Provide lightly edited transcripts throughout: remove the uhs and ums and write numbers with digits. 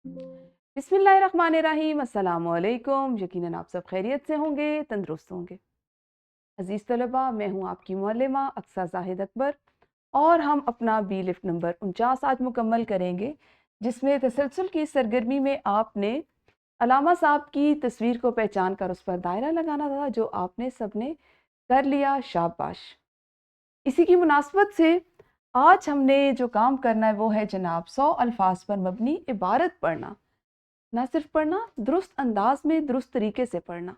बिस्मिल्लाहिर्रहमानिर्रहीम, अस्सलामुअलैकुम। यकीनन आप सब खैरियत से होंगे, तंदुरुस्त होंगे। अजीज़ तलबा, मैं हूँ आपकी मुअल्लिमा अक्सा ज़ाहिद अकबर और हम अपना बी लिफ्ट नंबर 49 आज मुकम्मल करेंगे, जिसमें तसलसल की सरगर्मी में आपने अलामा साहब की तस्वीर को पहचान कर उस पर दायरा लगाना था, जो आपने सबने कर लिया, शाबाश। इसी की मुनासबत से आज हमने जो काम करना है वो है जनाब 100 अल्फाज पर मबनी इबारत पढ़ना। ना सिर्फ पढ़ना, दुरुस्त अंदाज में दुरुस्त तरीके से पढ़ना।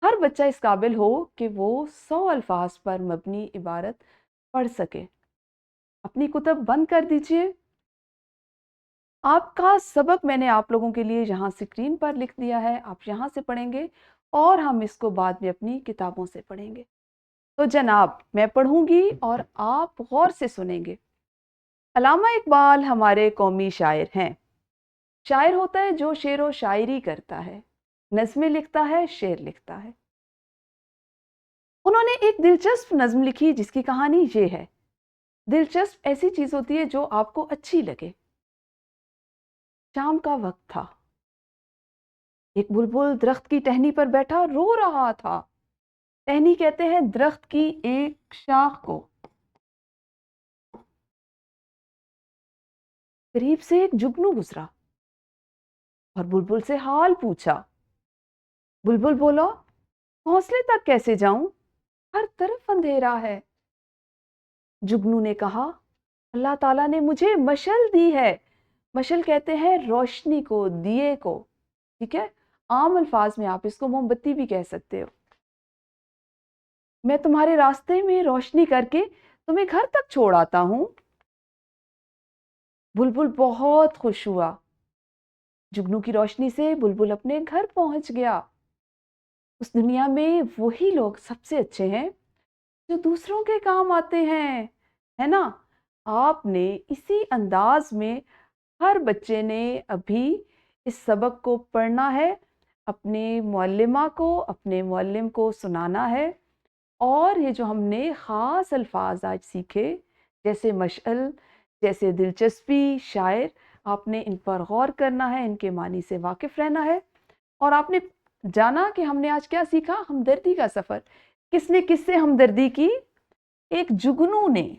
हर बच्चा इस काबिल हो कि वो 100 अल्फाज पर मबनी इबारत पढ़ सके। अपनी कुतब बंद कर दीजिए। आपका सबक मैंने आप लोगों के लिए यहाँ स्क्रीन पर लिख दिया है, आप यहाँ से पढ़ेंगे और हम इसको बाद में अपनी किताबों से पढ़ेंगे। तो जनाब, मैं पढ़ूंगी और आप गौर से सुनेंगे। अल्लामा इकबाल हमारे कौमी शायर हैं। शायर होता है जो शेर व शायरी करता है, नज़्में लिखता है, शेर लिखता है। उन्होंने एक दिलचस्प नज़्म लिखी जिसकी कहानी ये है। दिलचस्प ऐसी चीज होती है जो आपको अच्छी लगे। शाम का वक्त था। एक बुलबुल दरख्त की टहनी पर बैठा रो रहा था। टहनी कहते हैं दरख्त की एक शाख को। करीब से एक जुगनू गुजरा और बुलबुल से हाल पूछा। बुलबुल बोला, घोंसले तक कैसे जाऊं, हर तरफ अंधेरा है। जुगनू ने कहा, अल्लाह ताला ने मुझे मशल दी है। मशल कहते हैं रोशनी को, दिए को। ठीक है, आम अल्फाज में आप इसको मोमबत्ती भी कह सकते हो। मैं तुम्हारे रास्ते में रोशनी करके तुम्हें घर तक छोड़ आता हूं। बुलबुल बहुत खुश हुआ। जुगनू की रोशनी से बुलबुल अपने घर पहुंच गया। उस दुनिया में वही लोग सबसे अच्छे हैं जो दूसरों के काम आते हैं, है ना। आपने इसी अंदाज में हर बच्चे ने अभी इस सबक को पढ़ना है, अपने मुअल्लिमा को, अपने मुअल्लिम को सुनाना है। और ये जो हमने ख़ास अल्फाज आज सीखे, जैसे मशअल, जैसे दिलचस्पी, शायर, आपने इन पर गौर करना है, इनके मानी से वाकिफ़ रहना है। और आपने जाना कि हमने आज क्या सीखा, हमदर्दी का सफ़र। किसने किससे हमदर्दी की? एक जुगनू ने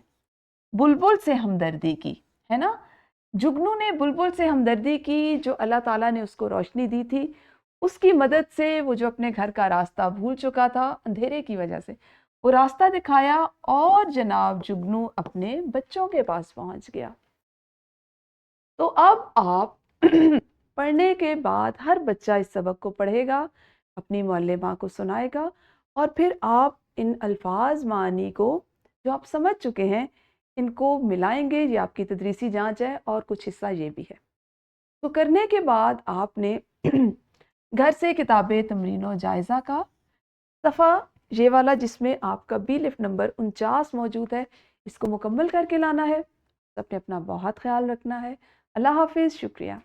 बुलबुल से हमदर्दी की, है ना। जुगनू ने बुलबुल से हमदर्दी की, जो अल्लाह ताला ने उसको रोशनी दी थी। उसकी मदद से वो जो अपने घर का रास्ता भूल चुका था अंधेरे की वजह से, वो रास्ता दिखाया और जनाब जुगनू अपने बच्चों के पास पहुंच गया। तो अब आप पढ़ने के बाद हर बच्चा इस सबक को पढ़ेगा, अपनी मुअल्लिमा को सुनाएगा और फिर आप इन अल्फाज मानी को जो आप समझ चुके हैं इनको मिलाएंगे। ये आपकी तदरीसी जांच है और कुछ हिस्सा ये भी है। तो करने के बाद आपने घर से किताबें तमरीन जायज़ा का सफ़ा ये वाला जिसमें आपका बी लिफ्ट नंबर 49 मौजूद है, इसको मुकम्मल करके लाना है। तो अपने अपना बहुत ख्याल रखना है। अल्लाह हाफिज़, शुक्रिया।